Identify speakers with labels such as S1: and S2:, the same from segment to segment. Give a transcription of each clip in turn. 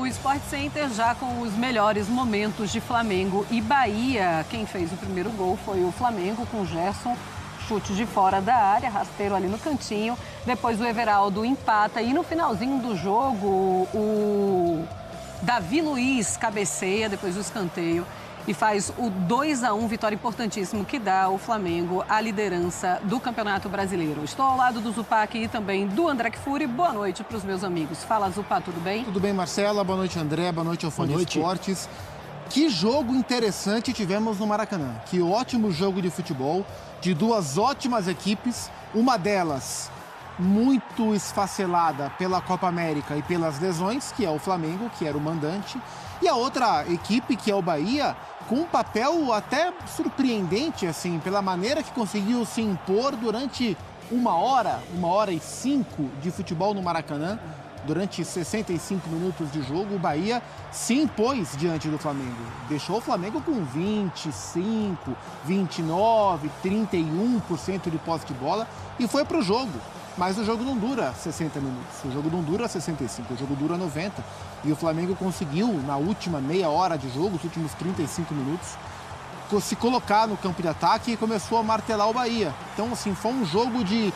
S1: Sport Center já com os melhores momentos de Flamengo e Bahia. Quem fez o primeiro gol foi o Flamengo com o Gerson, chute de fora da área, rasteiro ali no cantinho. Depois o Everaldo empata e no finalzinho do jogo o Davi Luiz cabeceia depois do escanteio e faz o 2-1, vitória importantíssima que dá ao Flamengo a liderança do Campeonato Brasileiro. Estou ao lado do Zupac e também do André Kfouri. Boa noite para os meus amigos. Fala, Zupac, tudo bem?
S2: Tudo bem, Marcela. Boa noite, André. Boa noite ao Fã de Esportes. Que jogo interessante tivemos no Maracanã. Que ótimo jogo de futebol, de duas ótimas equipes. Uma delas muito esfacelada pela Copa América e pelas lesões, que é o Flamengo, que era o mandante. E a outra equipe, que é o Bahia, com um papel até surpreendente, assim, pela maneira que conseguiu se impor durante 1h05 de futebol no Maracanã. Durante 65 minutos de jogo, o Bahia se impôs diante do Flamengo. Deixou o Flamengo com 25, 29, 31% de posse de bola e foi para o jogo. Mas o jogo não dura 60 minutos, o jogo não dura 65, o jogo dura 90. E o Flamengo conseguiu, na última meia hora de jogo, os últimos 35 minutos, se colocar no campo de ataque e começou a martelar o Bahia. Então, assim, foi um jogo de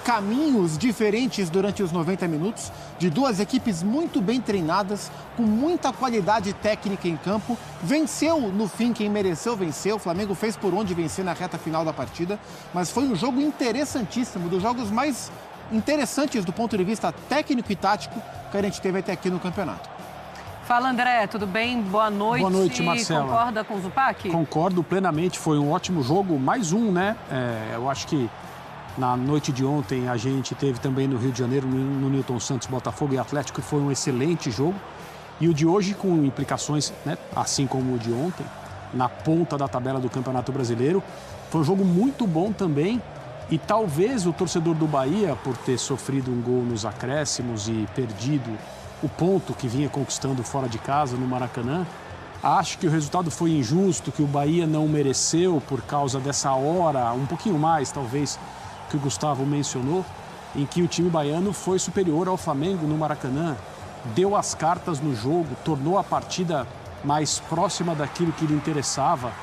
S2: caminhos diferentes durante os 90 minutos, de duas equipes muito bem treinadas, com muita qualidade técnica em campo. Venceu, no fim, quem mereceu vencer. O Flamengo fez por onde vencer na reta final da partida, mas foi um jogo interessantíssimo, dos jogos mais interessantes do ponto de vista técnico e tático que a gente teve até aqui no campeonato.
S1: Fala, André, tudo bem? Boa noite.
S3: Boa noite, Marcela.
S1: Concorda com o Zupac?
S3: Concordo plenamente, foi um ótimo jogo, mais um, né? Eu acho que na noite de ontem a gente teve também no Rio de Janeiro, no Newton Santos, Botafogo e Atlético, que foi um excelente jogo. E o de hoje com implicações, né, assim como o de ontem, na ponta da tabela do Campeonato Brasileiro. Foi um jogo muito bom também. E talvez o torcedor do Bahia, por ter sofrido um gol nos acréscimos e perdido o ponto que vinha conquistando fora de casa no Maracanã, acho que o resultado foi injusto, que o Bahia não mereceu por causa dessa hora, um pouquinho mais talvez, que o Gustavo mencionou, em que o time baiano foi superior ao Flamengo no Maracanã, deu as cartas no jogo, tornou a partida mais próxima daquilo que lhe interessava,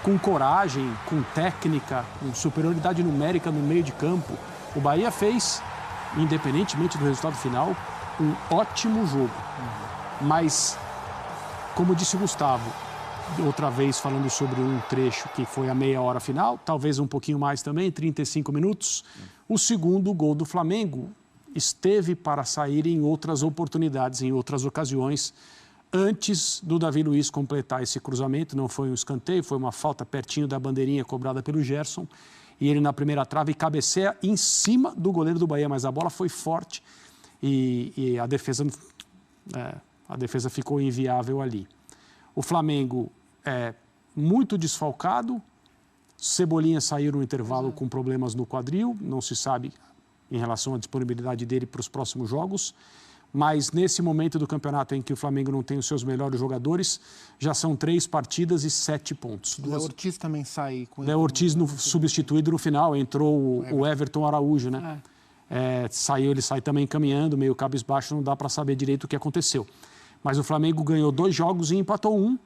S3: com coragem, com técnica, com superioridade numérica no meio de campo. O Bahia fez, independentemente do resultado final, um ótimo jogo. Mas, como disse o Gustavo, outra vez falando sobre um trecho que foi a meia hora final, talvez um pouquinho mais também, 35 minutos, o segundo gol do Flamengo esteve para sair em outras oportunidades, em outras ocasiões, antes do Davi Luiz completar esse cruzamento. Não foi um escanteio, foi uma falta pertinho da bandeirinha cobrada pelo Gerson, e ele na primeira trave cabeceia em cima do goleiro do Bahia, mas a bola foi forte e a defesa ficou inviável ali. O Flamengo é muito desfalcado, Cebolinha saiu no intervalo com problemas no quadril, não se sabe em relação à disponibilidade dele para os próximos jogos, mas nesse momento do campeonato em que o Flamengo não tem os seus melhores jogadores, já são 3 partidas e 7 pontos.
S2: O Léo Ortiz também sai.
S3: Léo Ortiz substituído no final, entrou o Everton Araújo, né? Ele sai também caminhando, meio cabisbaixo, não dá para saber direito o que aconteceu. Mas o Flamengo ganhou 2 jogos e empatou 1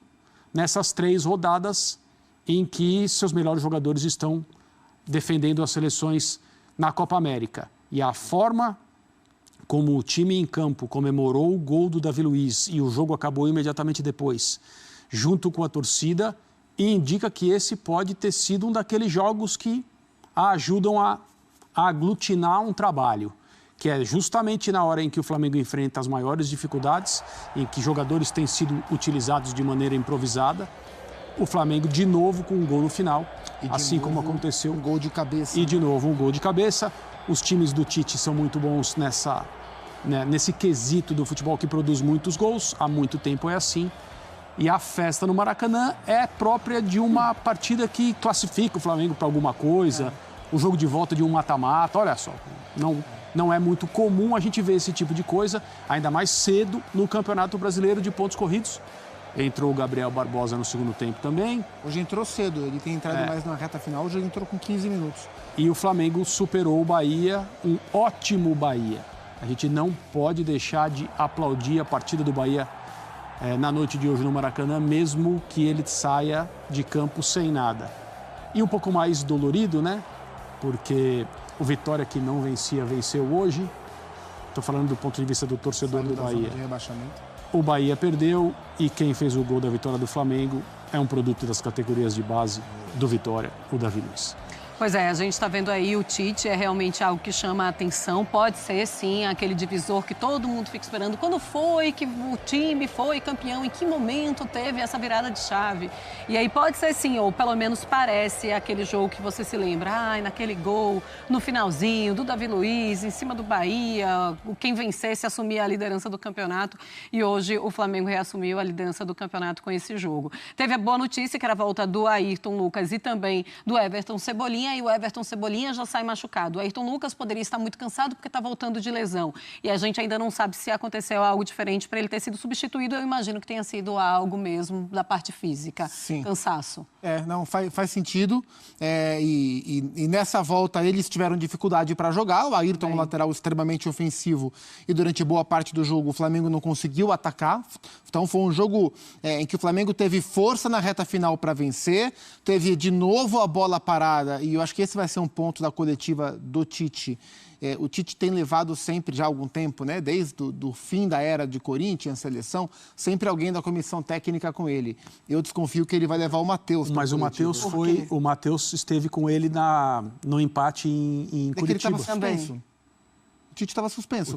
S3: nessas 3 rodadas em que seus melhores jogadores estão defendendo as seleções na Copa América. E a forma como o time em campo comemorou o gol do Davi Luiz e o jogo acabou imediatamente depois, junto com a torcida, indica que esse pode ter sido um daqueles jogos que ajudam a aglutinar um trabalho, que é justamente na hora em que o Flamengo enfrenta as maiores dificuldades, em que jogadores têm sido utilizados de maneira improvisada, o Flamengo de novo com um gol no final, assim como aconteceu.
S2: Um gol de cabeça.
S3: E de novo um gol de cabeça. Os times do Tite são muito bons nesse quesito do futebol que produz muitos gols, há muito tempo é assim. E a festa no Maracanã é própria de uma partida que classifica o Flamengo para alguma coisa, o jogo de volta de um mata-mata. Olha só, não é muito comum a gente ver esse tipo de coisa, ainda mais cedo no Campeonato Brasileiro de pontos corridos. Entrou o Gabriel Barbosa no segundo tempo também.
S2: Hoje entrou cedo, ele tem entrado mais na reta final, hoje ele entrou com 15 minutos.
S3: E o Flamengo superou o Bahia, um ótimo Bahia. A gente não pode deixar de aplaudir a partida do Bahia na noite de hoje no Maracanã, mesmo que ele saia de campo sem nada. E um pouco mais dolorido, né? Porque o Vitória, que não vencia, venceu hoje. Estou falando do ponto de vista do torcedor do Bahia. O Bahia perdeu e quem fez o gol da vitória do Flamengo é um produto das categorias de base do Vitória, o Davi Luiz.
S1: Pois é, a gente está vendo aí o Tite, é realmente algo que chama a atenção. Pode ser, sim, aquele divisor que todo mundo fica esperando. Quando foi que o time foi campeão? Em que momento teve essa virada de chave? E aí pode ser, sim, ou pelo menos parece aquele jogo que você se lembra. Ai, naquele gol, no finalzinho, do Davi Luiz, em cima do Bahia. Quem vencesse assumia a liderança do campeonato. E hoje o Flamengo reassumiu a liderança do campeonato com esse jogo. Teve a boa notícia, que era a volta do Ayrton Lucas e também do Everton Cebolinha. E o Everton Cebolinha já sai machucado. O Ayrton Lucas poderia estar muito cansado porque está voltando de lesão. E a gente ainda não sabe se aconteceu algo diferente para ele ter sido substituído. Eu imagino que tenha sido algo mesmo da parte física.
S2: Sim.
S1: Cansaço.
S2: Não, faz sentido. E nessa volta eles tiveram dificuldade para jogar. O Ayrton é um lateral extremamente ofensivo e durante boa parte do jogo o Flamengo não conseguiu atacar. Então foi um jogo em que o Flamengo teve força na reta final para vencer. Teve de novo a bola parada e eu acho que esse vai ser um ponto da coletiva do Tite. O Tite tem levado sempre, já há algum tempo, né, desde o fim da era de Corinthians, seleção, sempre alguém da comissão técnica com ele. Eu desconfio que ele vai levar o Matheus.
S3: Mas o Matheus esteve com ele no empate em Curitiba.
S2: Que ele estava suspenso. O Tite estava suspenso.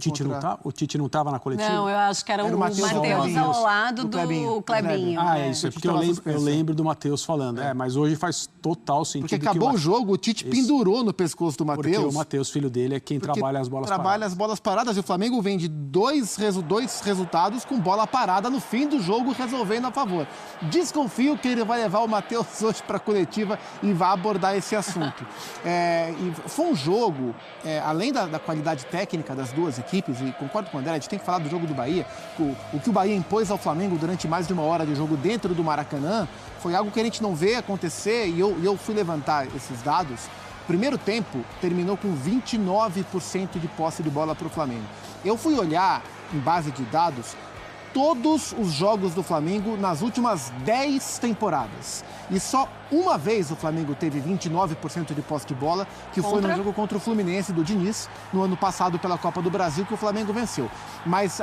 S3: O Tite não estava na coletiva?
S1: Não, eu acho que era o Matheus ao lado do Clebinho.
S3: É isso, porque eu lembro do Matheus falando. Mas hoje faz total sentido.
S2: Porque acabou o jogo, o Tite pendurou no pescoço do Matheus.
S3: Porque o Matheus, filho dele, é quem trabalha as bolas paradas.
S2: Trabalha as bolas paradas e o Flamengo vem de dois resultados com bola parada no fim do jogo, resolvendo a favor. Desconfio que ele vai levar o Matheus hoje para a coletiva e vai abordar esse assunto. E foi um jogo, além da qualidade técnica das duas equipes, e concordo com o André, a gente tem que falar do jogo do Bahia. O que o Bahia impôs ao Flamengo durante mais de uma hora de jogo dentro do Maracanã foi algo que a gente não vê acontecer e eu fui levantar esses dados. O primeiro tempo terminou com 29% de posse de bola para o Flamengo. Eu fui olhar, em base de dados, todos os jogos do Flamengo nas últimas 10 temporadas. E só uma vez o Flamengo teve 29% de posse de bola, que foi no jogo contra o Fluminense do Diniz, no ano passado pela Copa do Brasil, que o Flamengo venceu. Mas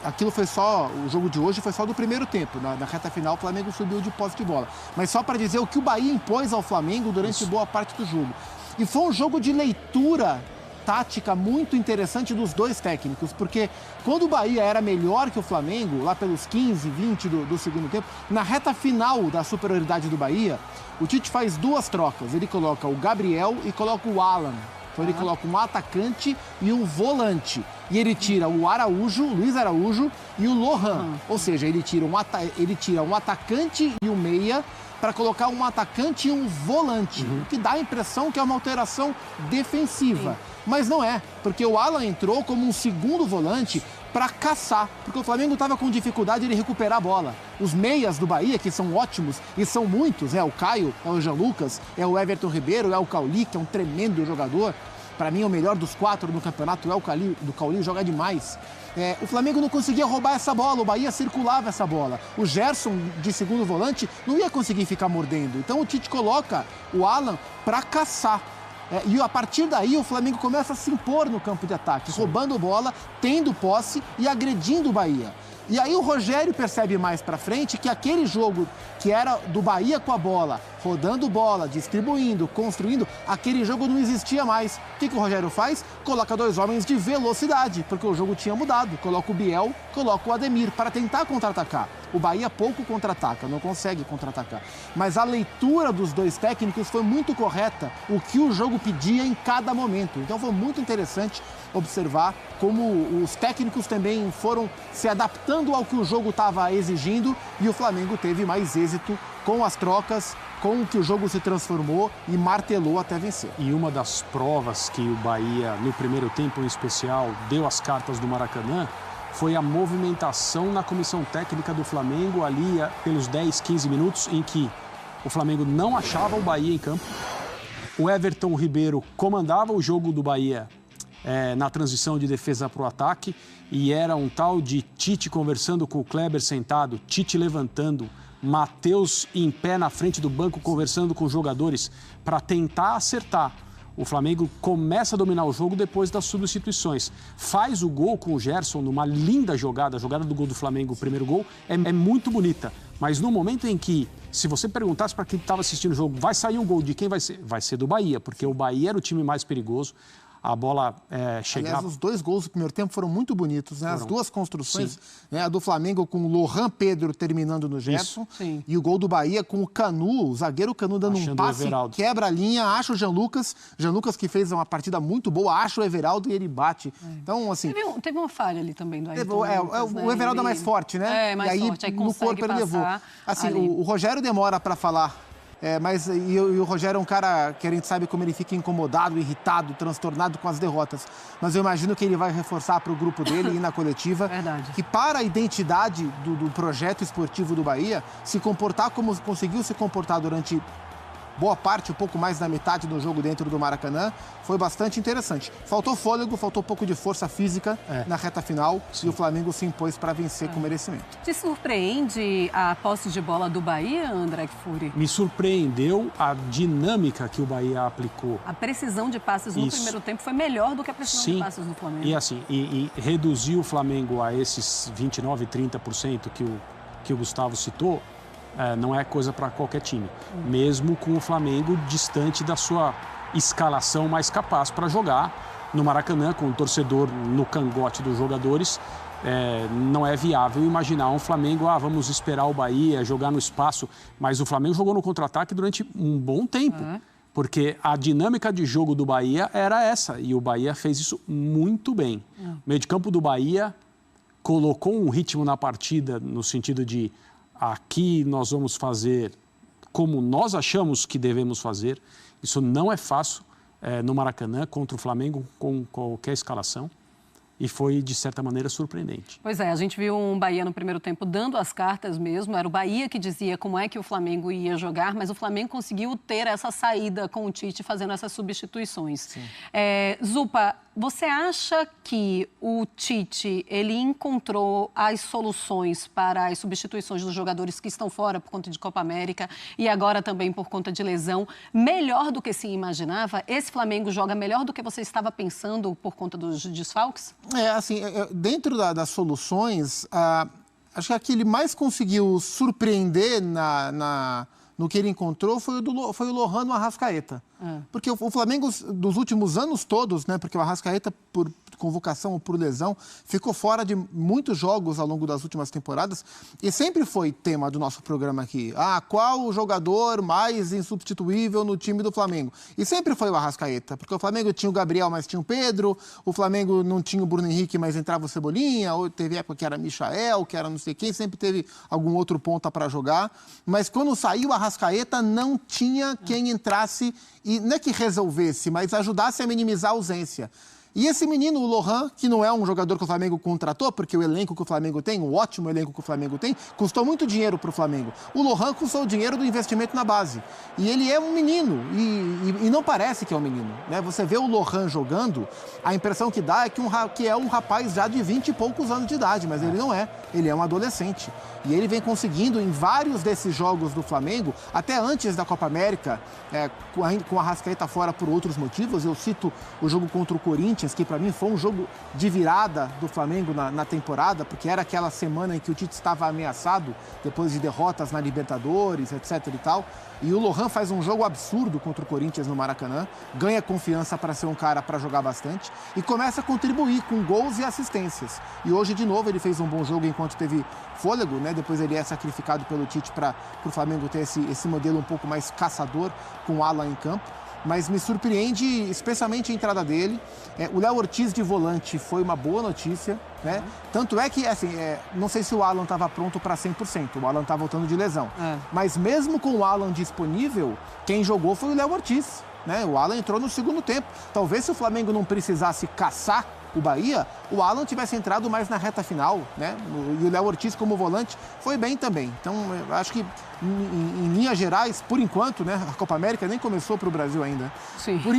S2: aquilo foi só, o jogo de hoje foi só do primeiro tempo. Na reta final o Flamengo subiu de posse de bola. Mas só para dizer o que o Bahia impôs ao Flamengo durante boa parte do jogo. E foi um jogo de leitura tática muito interessante dos dois técnicos, porque quando o Bahia era melhor que o Flamengo, lá pelos 15, 20 do segundo tempo, na reta final da superioridade do Bahia, o Tite faz duas trocas. Ele coloca o Gabriel e coloca o Alan. Então ele coloca um atacante e um volante. E ele tira o Luiz Araújo e o Lohan. Ou seja, ele tira um atacante e um meia para colocar um atacante e um volante. O que dá a impressão que é uma alteração defensiva. Mas não é, porque o Alan entrou como um segundo volante para caçar, porque o Flamengo estava com dificuldade de recuperar a bola. Os meias do Bahia, que são ótimos, e são muitos, o Caio, é o Jean Lucas, é o Everton Ribeiro, é o Cauli, que é um tremendo jogador. Para mim, o melhor dos 4 no campeonato é o Cauli, joga demais. O Flamengo não conseguia roubar essa bola, o Bahia circulava essa bola. O Gerson, de segundo volante, não ia conseguir ficar mordendo. Então o Tite coloca o Alan para caçar. E a partir daí o Flamengo começa a se impor no campo de ataque, roubando bola, tendo posse e agredindo o Bahia. E aí o Rogério percebe mais pra frente que aquele jogo que era do Bahia com a bola, rodando bola, distribuindo, construindo, aquele jogo não existia mais. O que o Rogério faz? Coloca 2 homens de velocidade, porque o jogo tinha mudado. Coloca o Biel, coloca o Ademir para tentar contra-atacar. O Bahia pouco contra-ataca, não consegue contra-atacar. Mas a leitura dos dois técnicos foi muito correta, o que o jogo pedia em cada momento. Então foi muito interessante observar como os técnicos também foram se adaptando ao que o jogo estava exigindo e o Flamengo teve mais êxito com as trocas, com o que o jogo se transformou e martelou até vencer.
S3: E uma das provas que o Bahia, no primeiro tempo em especial, deu as cartas do Maracanã foi a movimentação na comissão técnica do Flamengo ali pelos 10, 15 minutos em que o Flamengo não achava o Bahia em campo. O Everton Ribeiro comandava o jogo do Bahia na transição de defesa para o ataque, e era um tal de Tite conversando com o Kleber sentado, Tite levantando, Matheus em pé na frente do banco conversando com os jogadores para tentar acertar. O Flamengo começa a dominar o jogo depois das substituições. Faz o gol com o Gerson numa linda jogada. A jogada do gol do Flamengo, o primeiro gol, é muito bonita. Mas no momento em que, se você perguntasse para quem estava assistindo o jogo, vai sair um gol de quem vai ser? Vai ser do Bahia, porque o Bahia era o time mais perigoso. A bola chegava...
S2: Aliás, os 2 gols do primeiro tempo foram muito bonitos, né? As 2 construções, né? A do Flamengo com o Lohan Pedro terminando no Gerson. E o gol do Bahia com o Canu, o zagueiro Canu dando um passe, quebra a linha, acha o Jean Lucas que fez uma partida muito boa, acha o Everaldo e ele bate. Então, assim...
S1: Teve uma falha ali também do Ayrton Lucas,
S2: né? O Everaldo é mais forte, né?
S1: Mais forte, aí no corpo ele levou.
S2: Assim, o Rogério demora para falar... mas o Rogério é um cara que a gente sabe como ele fica incomodado, irritado, transtornado com as derrotas. Mas eu imagino que ele vai reforçar para o grupo dele e na coletiva que para a identidade do projeto esportivo do Bahia, se comportar como conseguiu se comportar durante boa parte, um pouco mais da metade do jogo dentro do Maracanã, foi bastante interessante. Faltou fôlego, faltou um pouco de força física na reta final e o Flamengo se impôs para vencer com merecimento.
S1: Te surpreende a posse de bola do Bahia, André Kfouri?
S3: Me surpreendeu a dinâmica que o Bahia aplicou.
S1: A precisão de passes no primeiro tempo foi melhor do que a precisão de passes do Flamengo.
S3: E assim, reduzir o Flamengo a esses 29%, 30% que o Gustavo citou, não é coisa para qualquer time. Mesmo com o Flamengo distante da sua escalação mais capaz para jogar no Maracanã, com o torcedor no cangote dos jogadores, não é viável imaginar um Flamengo, vamos esperar o Bahia, jogar no espaço. Mas o Flamengo jogou no contra-ataque durante um bom tempo. Porque a dinâmica de jogo do Bahia era essa, e o Bahia fez isso muito bem. O meio de campo do Bahia colocou um ritmo na partida no sentido de aqui nós vamos fazer como nós achamos que devemos fazer. Isso não é fácil no Maracanã contra o Flamengo com qualquer escalação. E foi, de certa maneira, surpreendente.
S1: Pois é, a gente viu um Bahia no primeiro tempo dando as cartas mesmo. Era o Bahia que dizia como é que o Flamengo ia jogar, mas o Flamengo conseguiu ter essa saída com o Tite fazendo essas substituições. Zupa, você acha que o Tite, ele encontrou as soluções para as substituições dos jogadores que estão fora por conta de Copa América e agora também por conta de lesão, melhor do que se imaginava? Esse Flamengo joga melhor do que você estava pensando por conta dos desfalques?
S2: Dentro das soluções, acho que a que ele mais conseguiu surpreender no que ele encontrou foi o Lohan no Arrascaeta. Porque o Flamengo, dos últimos anos todos, né, porque o Arrascaeta, por convocação ou por lesão, ficou fora de muitos jogos ao longo das últimas temporadas e sempre foi tema do nosso programa aqui. Qual o jogador mais insubstituível no time do Flamengo? E sempre foi o Arrascaeta, porque o Flamengo tinha o Gabriel, mas tinha o Pedro, o Flamengo não tinha o Bruno Henrique, mas entrava o Cebolinha, ou teve época que era Michael, que era não sei quem, sempre teve algum outro ponta para jogar, mas quando saiu o Arrascaeta não tinha quem entrasse e não é que resolvesse, mas ajudasse a minimizar a ausência. E esse menino, o Lohan, que não é um jogador que o Flamengo contratou, porque o elenco que o Flamengo tem, o ótimo elenco que o Flamengo tem, custou muito dinheiro para o Flamengo. O Lohan custou o dinheiro do investimento na base. E ele é um menino, e não parece que é um menino, né? Você vê o Lohan jogando, a impressão que dá é que é um rapaz já de 20 e poucos anos de idade, mas ele não é. Ele é um adolescente. E ele vem conseguindo, em vários desses jogos do Flamengo, até antes da Copa América, com a Arrascaeta fora por outros motivos. Eu cito o jogo contra o Corinthians, que para mim foi um jogo de virada do Flamengo na temporada, porque era aquela semana em que o Tite estava ameaçado, depois de derrotas na Libertadores, etc. e tal. E o Lohan faz um jogo absurdo contra o Corinthians no Maracanã, ganha confiança para ser um cara para jogar bastante e começa a contribuir com gols e assistências. E hoje, de novo, ele fez um bom jogo enquanto teve fôlego, né? Depois ele é sacrificado pelo Tite para o Flamengo ter esse modelo um pouco mais caçador com o Alan em campo. Mas me surpreende especialmente a entrada dele. O Léo Ortiz de volante foi uma boa notícia, né? Tanto é que, assim, não sei se o Alan estava pronto para 100%, o Alan está voltando de lesão. Mas mesmo com o Alan disponível, quem jogou foi o Léo Ortiz. né? O Alan entrou no segundo tempo. Talvez se o Flamengo não precisasse caçar o Bahia, o Alan tivesse entrado mais na reta final, né? E o Léo Ortiz como volante foi bem também. Então, eu acho que em linhas gerais, por enquanto, né? A Copa América nem começou para o Brasil ainda.
S1: Sim.
S2: Por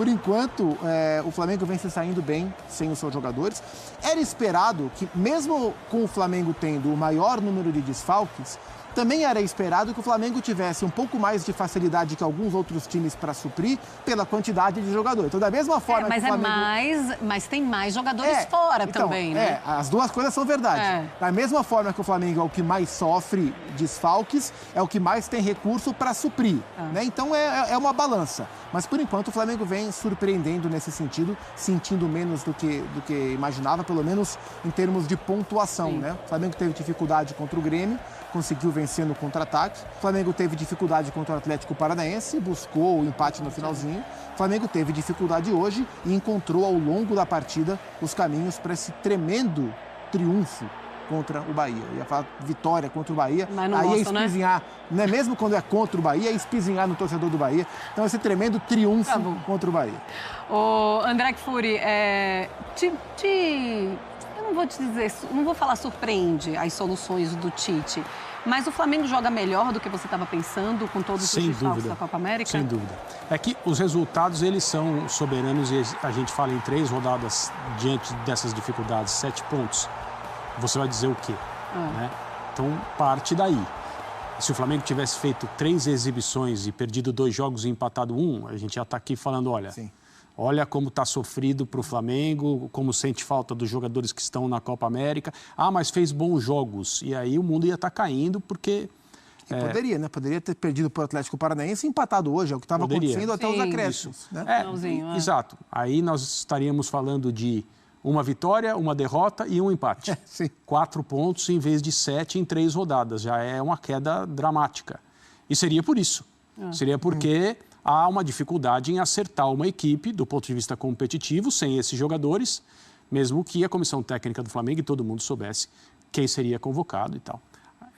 S2: enquanto, o Flamengo vem se saindo bem sem os seus jogadores. Era esperado que, mesmo com o Flamengo tendo o maior número de desfalques, também era esperado que o Flamengo tivesse um pouco mais de facilidade que alguns outros times para suprir pela quantidade de jogadores. Então, da mesma forma que o Flamengo...
S1: mas tem mais jogadores fora também, né?
S2: As duas coisas são verdade. Da mesma forma que o Flamengo é o que mais sofre desfalques, é o que mais tem recurso para suprir. Né? Então, é uma balança. Mas, por enquanto, o Flamengo vem surpreendendo nesse sentido, sentindo menos do que imaginava, pelo menos em termos de pontuação. Né? O Flamengo teve dificuldade contra o Grêmio, conseguiu vencer no contra-ataque. O Flamengo teve dificuldade contra o Atlético Paranaense, buscou o empate no finalzinho. O Flamengo teve dificuldade hoje e encontrou ao longo da partida os caminhos para esse tremendo triunfo contra o Bahia. Eu ia falar vitória contra o Bahia, aí é espizinhar, né? Mesmo quando é contra o Bahia, é espizinhar no torcedor do Bahia. Então, esse tremendo triunfo contra o Bahia.
S1: Ô, André Kfouri, eu não vou te dizer, não vou falar surpreende as soluções do Tite, mas o Flamengo joga melhor do que você estava pensando com todos os desfalques da Copa América?
S3: Sem dúvida. É que os resultados, eles são soberanos e a gente fala em 3 rodadas diante dessas dificuldades, 7 pontos. Você vai dizer o quê? Né? Então, parte daí. Se o Flamengo tivesse feito 3 exibições e perdido 2 jogos e empatado 1, a gente já está aqui falando, olha como está sofrido para o Flamengo, como sente falta dos jogadores que estão na Copa América. Mas fez bons jogos. E aí o mundo ia estar caindo porque...
S2: Poderia, né? Poderia ter perdido para o Atlético Paranaense e empatado hoje. É o que estava acontecendo até os acréscimos. Né?
S3: Exato. Aí nós estaríamos falando de uma vitória, uma derrota e um empate. 4 pontos em vez de 7 em 3 rodadas. Já é uma queda dramática. E seria por isso. Seria porque há uma dificuldade em acertar uma equipe do ponto de vista competitivo sem esses jogadores, mesmo que a comissão técnica do Flamengo e todo mundo soubesse quem seria convocado e tal.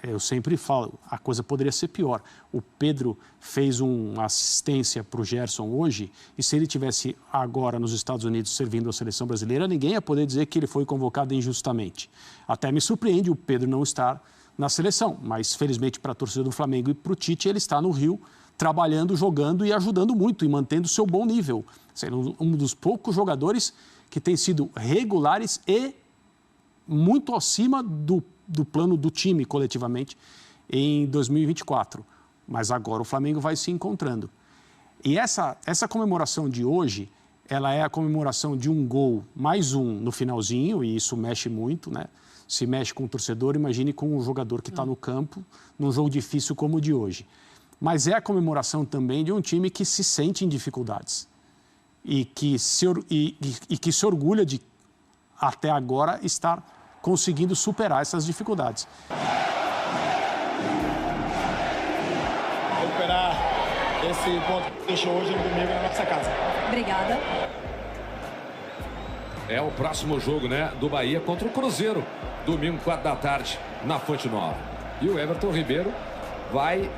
S3: Eu sempre falo, a coisa poderia ser pior. O Pedro fez uma assistência para o Gerson hoje e se ele tivesse agora nos Estados Unidos servindo a seleção brasileira, ninguém ia poder dizer que ele foi convocado injustamente. Até me surpreende o Pedro não estar na seleção, mas felizmente para a torcida do Flamengo e para o Tite, ele está no Rio trabalhando, jogando e ajudando muito e mantendo o seu bom nível. Sendo um dos poucos jogadores que tem sido regulares e muito acima do plano do time coletivamente em 2024. Mas agora o Flamengo vai se encontrando. E essa comemoração de hoje, ela é a comemoração de um gol, mais um no finalzinho, e isso mexe muito, né? Se mexe com o torcedor, imagine com o jogador que está no campo, num jogo difícil como o de hoje. Mas é a comemoração também de um time que se sente em dificuldades e que se orgulha de, até agora, estar conseguindo superar essas dificuldades.
S4: Recuperar esse ponto que deixou hoje no domingo na nossa casa.
S1: Obrigada.
S5: É o próximo jogo, né, do Bahia contra o Cruzeiro. Domingo, 4 da tarde, na Fonte Nova. E o Everton Ribeiro vai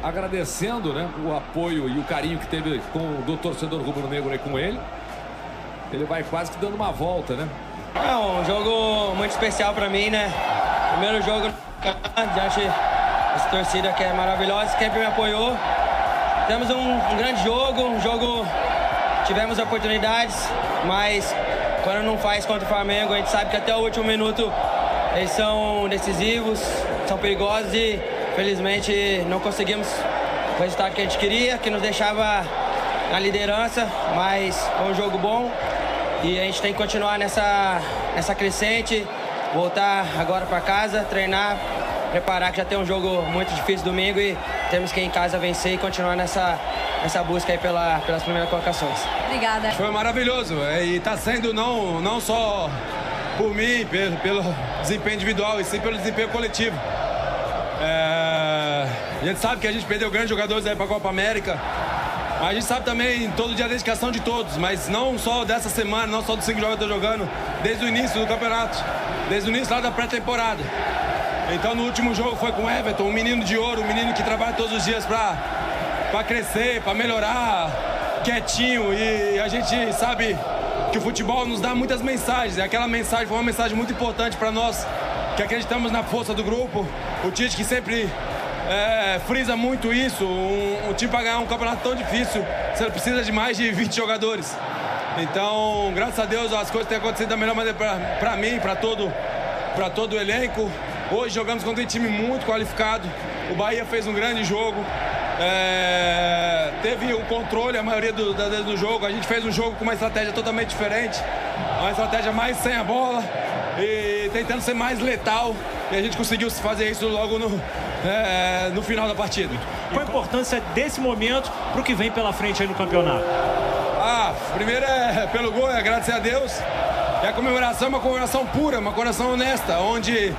S5: agradecendo, né, o apoio e o carinho que teve do torcedor rubro-negro aí com ele. Ele vai quase que dando uma volta, né?
S6: É um jogo muito especial para mim, né? Primeiro jogo diante dessa torcida que é maravilhosa, que sempre me apoiou. Temos um grande jogo, tivemos oportunidades, mas quando não faz contra o Flamengo, a gente sabe que até o último minuto eles são decisivos, são perigosos e felizmente não conseguimos o resultado que a gente queria, que nos deixava na liderança, mas foi um jogo bom. E a gente tem que continuar nessa crescente, voltar agora para casa, treinar, preparar que já tem um jogo muito difícil domingo e temos que ir em casa vencer e continuar nessa busca aí pelas primeiras colocações.
S1: Obrigada.
S4: Foi maravilhoso e está sendo não só por mim, pelo desempenho individual, e sim pelo desempenho coletivo. A gente sabe que a gente perdeu grandes jogadores aí para a Copa América. A gente sabe também todo dia a dedicação de todos, mas não só dessa semana, não só dos 5 jogadores jogando, desde o início do campeonato, desde o início lá da pré-temporada. Então no último jogo foi com o Everton, um menino de ouro, um menino que trabalha todos os dias para para crescer, para melhorar, quietinho. E a gente sabe que o futebol nos dá muitas mensagens. E aquela mensagem foi uma mensagem muito importante para nós, que acreditamos na força do grupo. O Tite que sempre frisa muito isso. Um time para ganhar um campeonato tão difícil, você precisa de mais de 20 jogadores. Então, graças a Deus, as coisas têm acontecido da melhor maneira para mim, para todo o elenco. Hoje jogamos contra um time muito qualificado. O Bahia fez um grande jogo. Teve o controle a maioria das vezes do jogo. A gente fez um jogo com uma estratégia totalmente diferente. Uma estratégia mais sem a bola e tentando ser mais letal. E a gente conseguiu fazer isso logo no final da partida.
S7: Qual a importância desse momento para o que vem pela frente aí no campeonato?
S4: Primeiro pelo gol, agradecer a Deus. E a comemoração é uma comemoração pura, uma comemoração honesta, onde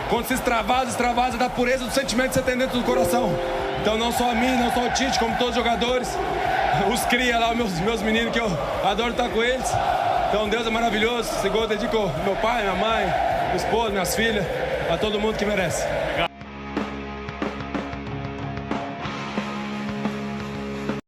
S4: quando se extravasa da pureza do sentimento que você tem dentro do coração. Então não só a mim, não só o Tite, como todos os jogadores, os cria lá, meus meninos, que eu adoro estar com eles. Então Deus é maravilhoso. Esse gol eu dedico ao meu pai, minha mãe, minha esposa, minhas filhas, a todo mundo que merece.